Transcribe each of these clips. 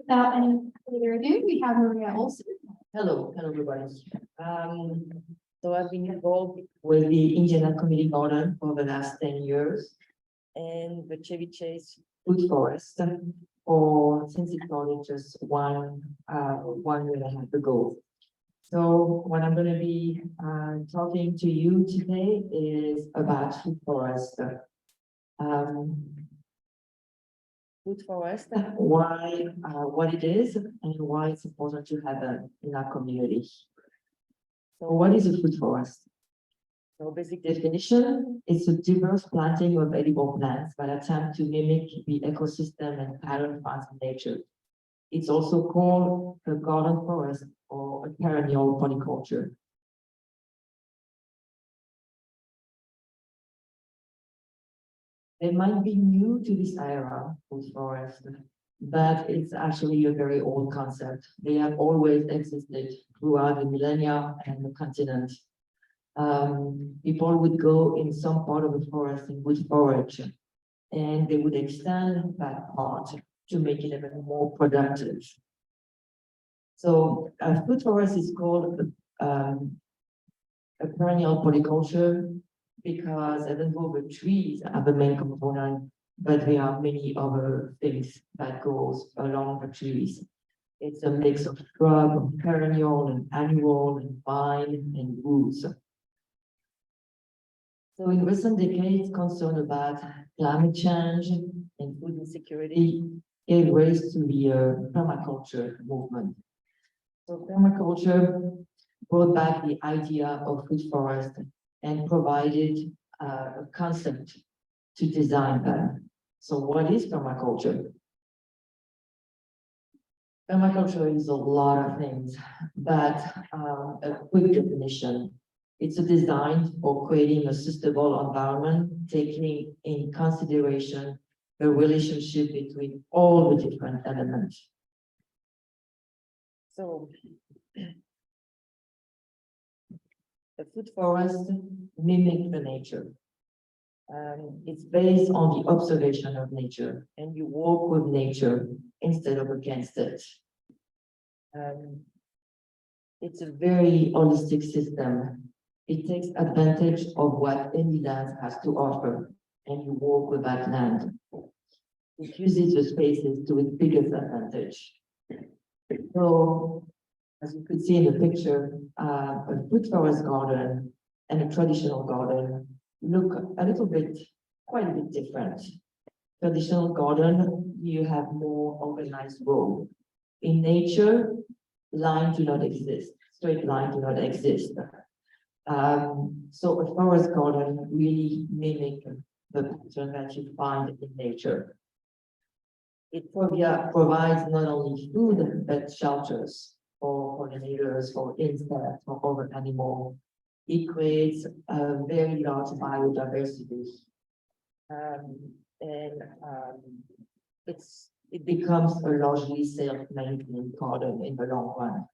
Without any further ado, we have Maria Olson. Hello everybody. So I've been involved with the Indiana Community Garden for the last 10 years and the Chevy Chase Food Forest, or since it started just one year and a half ago. So what I'm going to be talking to you today is about food forest. Food forest, why, what it is, and why it's important to have it in our community. So what is a food forest? So basic definition, it's a diverse planting of edible plants that attempt to mimic the ecosystem and pattern found in nature. It's also called a garden forest or a perennial polyculture. They might be new to this era, food forest, but it's actually a very old concept. They have always existed throughout the millennia and the continent. People would go in some part of the forest and would forage, and they would extend that part to make it even more productive. So a food forest is called a perennial polyculture because even though the trees are the main component, but there are many other things that goes along the trees. It's a mix of shrub, perennial, and annual, and vine, and woods. So in recent decades, concern about climate change and food insecurity gave rise to the permaculture movement. So permaculture brought back the idea of food forest and provided a concept to design them. So what is permaculture? Permaculture is a lot of things, but a quick definition. It's a design for creating a sustainable environment, taking in consideration the relationship between all the different elements. So the food forest mimics the nature. It's based on the observation of nature, and you walk with nature instead of against it. It's a very holistic system. It takes advantage of what any land has to offer, and you walk with that land. It uses the spaces to its biggest advantage. So, as you could see in the picture, a food forest garden and a traditional garden look a little bit, quite a bit different. Traditional garden, you have more organized row. In nature, lines do not exist, straight lines do not exist. So a forest garden really mimics the pattern that you find in nature. It provides not only food, but shelters for pollinators, for insects, for other animals. It creates a very large biodiversity. It becomes a largely self-maintained garden in the long run.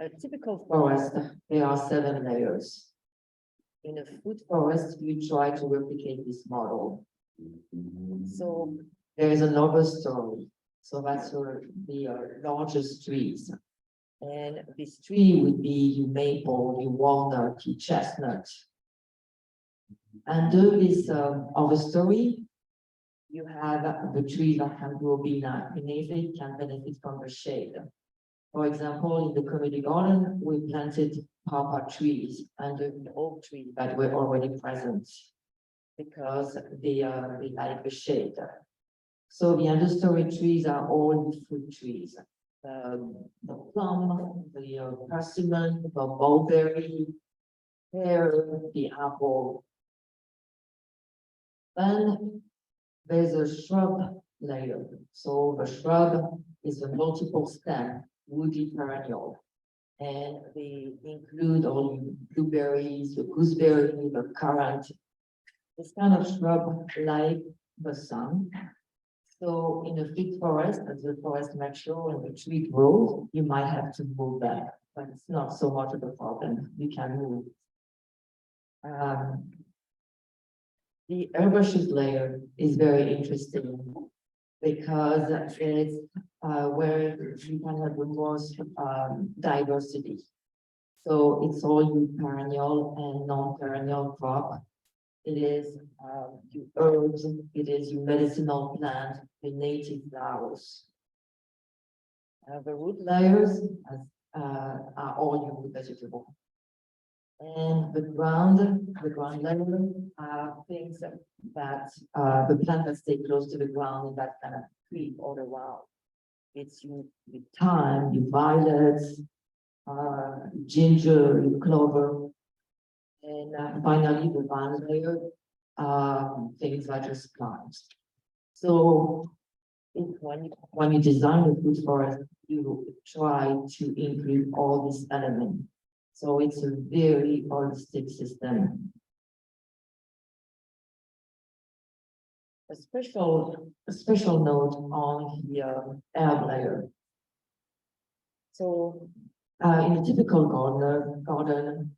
A typical forest, there are 7 layers. In a food forest, you try to replicate this model. So there is another story. So that's the largest trees. And this tree would be your maple, your walnut, your chestnut. Under this other story, you have the trees that can grow beneath it, can benefit from the shade. For example, in the community garden, we planted pawpaw trees under the oak trees that were already present because they like the shade. So the understory trees are all the fruit trees. The plum, the persimmon, the mulberry, pear, the apple. Then there's a shrub layer. So the shrub is a multiple stem, woody perennial. And they include all the blueberries, the gooseberry, the currant. This kind of shrub like the sun. So in a thick forest, as the forest matures and the tree grows, you might have to move that, but it's not so much of a problem. You can move. The herbaceous layer is very interesting because it's where you can have the most diversity. So it's all perennial and non-perennial crop. It is your herbs, it is your medicinal plant, the native flowers. The root layers are all your root vegetable. And the ground layer are things that the plant that stay close to the ground and that kind of creep all around. It's your thyme, your violets, ginger, your clover, and finally the vine layer, things like just plants. So when you design a food forest, you try to include all these elements. So it's a very holistic system. A special note on the herb layer. So in a typical garden,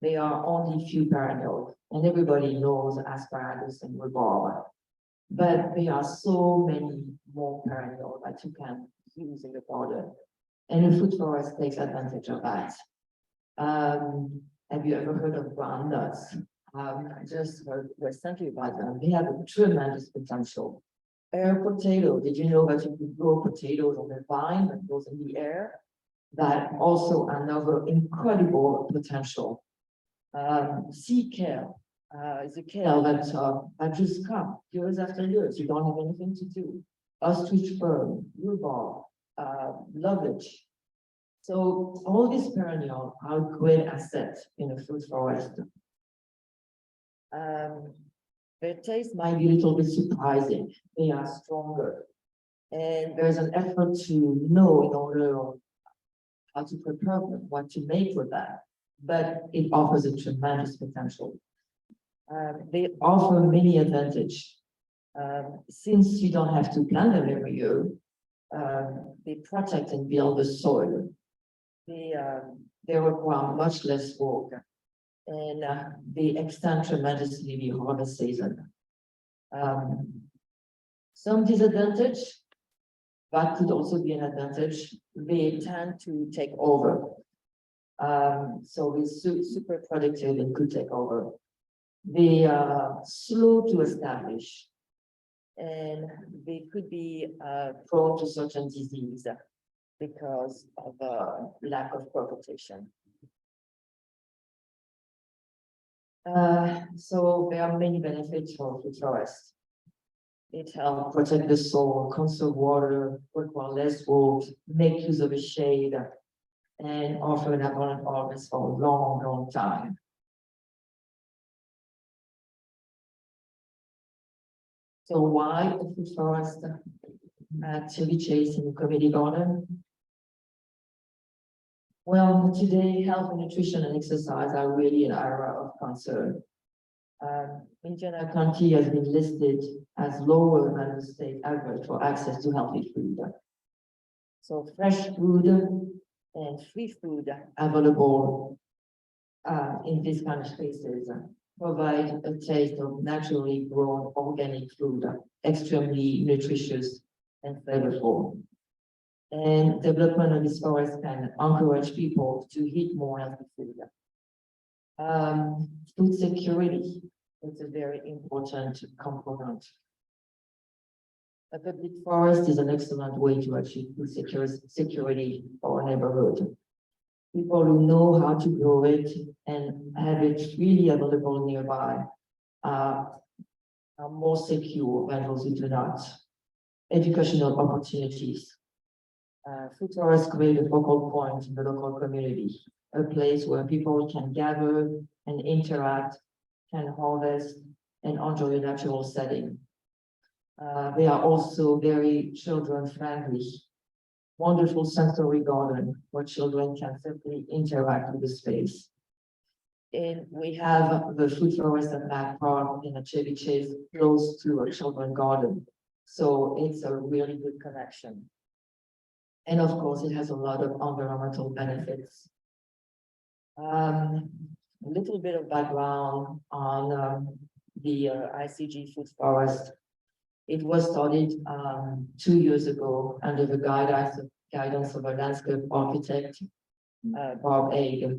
there are only few perennials, and everybody knows asparagus and rhubarb. But there are so many more perennials that you can use in the garden. And the food forest takes advantage of that. Have you ever heard of groundnuts? I just heard recently about them. They have a tremendous potential. Air potato, did you know that you could grow potatoes on the vine that goes in the air? That also another incredible potential. Sea kale is a kale that just comes years after years. You don't have anything to do. Ostrich fern, rhubarb, lovage. So all these perennials are great assets in a food forest. Their taste might be a little bit surprising. They are stronger. And there's an effort to know in order how to prepare them, what to make with that. But it offers a tremendous potential. They offer many advantages. Since you don't have to plant them every year, they protect and build the soil. They require much less work, and they extend tremendously the harvest season. Some disadvantage, that could also be an advantage. They tend to take over. So it's super productive and could take over. They are slow to establish, and they could be prone to certain disease because of lack of propagation. So there are many benefits for food forest. It helps protect the soil, conserve water, require less work, make use of a shade, and offer an abundant harvest for a long, long time. So why a food forest at Chevy Chase in the community garden? Well, today, health and nutrition and exercise are really an area of concern. Indiana County has been listed as lower than the state average for access to healthy food. So fresh food and free food available in these kind of spaces provide a taste of naturally grown organic food, extremely nutritious and flavorful. And development of this forest can encourage people to eat more healthy food. Food security is a very important component. A public forest is an excellent way to achieve food security for a neighborhood. People who know how to grow it and have it freely available nearby are more secure than those who do not. Educational opportunities. Food forests create a focal point in the local community, a place where people can gather and interact, can harvest, and enjoy a natural setting. They are also very children-friendly. Wonderful sensory garden where children can simply interact with the space. And we have the food forest at Back Park in a Chevy Chase close to a children's garden. So it's a really good connection. And of course, it has a lot of environmental benefits. A little bit of background on the ICG Food Forest. It was started 2 years ago under the guidance of a landscape architect, Bob Egg.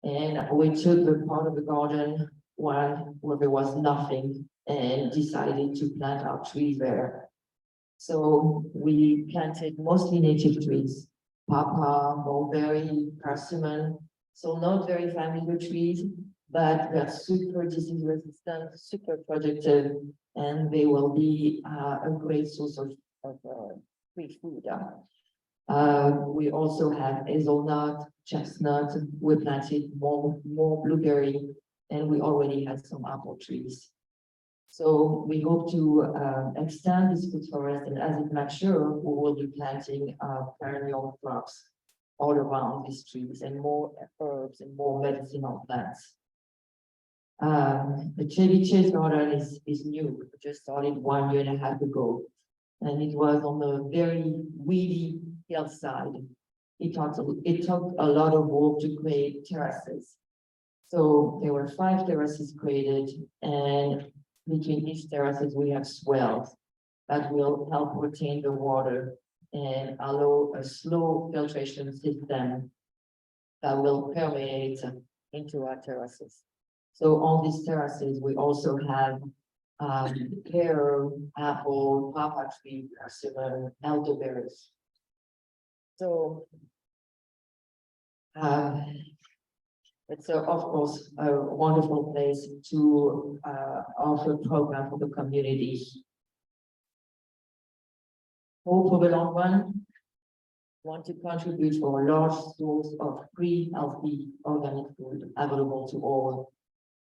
And we took the part of the garden one where there was nothing and decided to plant our trees there. So we planted mostly native trees, papa, mulberry, persimmon, so not very familiar trees, but they're super disease resistant, super productive, and they will be a great source of free food. We also have hazelnut, chestnut, we planted more blueberry, and we already had some apple trees. So we hope to extend this food forest, and as it matures, we will be planting perennial crops all around these trees, and more herbs and more medicinal plants. The Chevy garden is new. We just started 1.5 years ago, and it was on a very weedy hillside. It took a lot of work to create terraces. So there were 5 terraces created, and between each terraces we have swells that will help retain the water and allow a slow filtration system that will permeate into our terraces. So on these terraces, we also have pear, apple, papa tree, persimmon, elderberries. So it's of course a wonderful place to offer a program for the community. Hope for the long run, want to contribute for a large source of free, healthy, organic food available to all.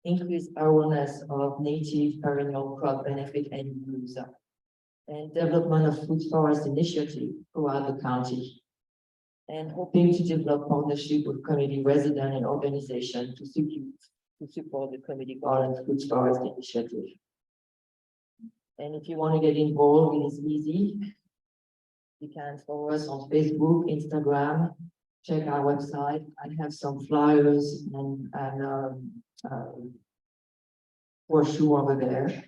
Increase awareness of native perennial crop benefit and use, and development of food forest initiative throughout the county. And hoping to develop partnership with community resident and organization to support the community garden food forest initiative. And if you want to get involved, it is easy. You can follow us on Facebook, Instagram, check our website. I have some flyers and brochure over there.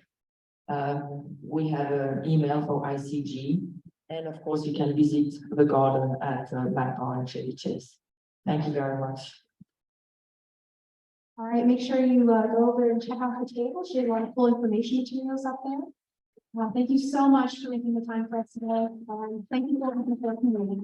We have an email for ICG. And of course, you can visit the garden at Backbar and Chevy Chase. Thank you very much. All right, make sure you go over and check out the table. She has a lot of full information materials up there. Thank you so much for making the time for us today. Thank you for the community.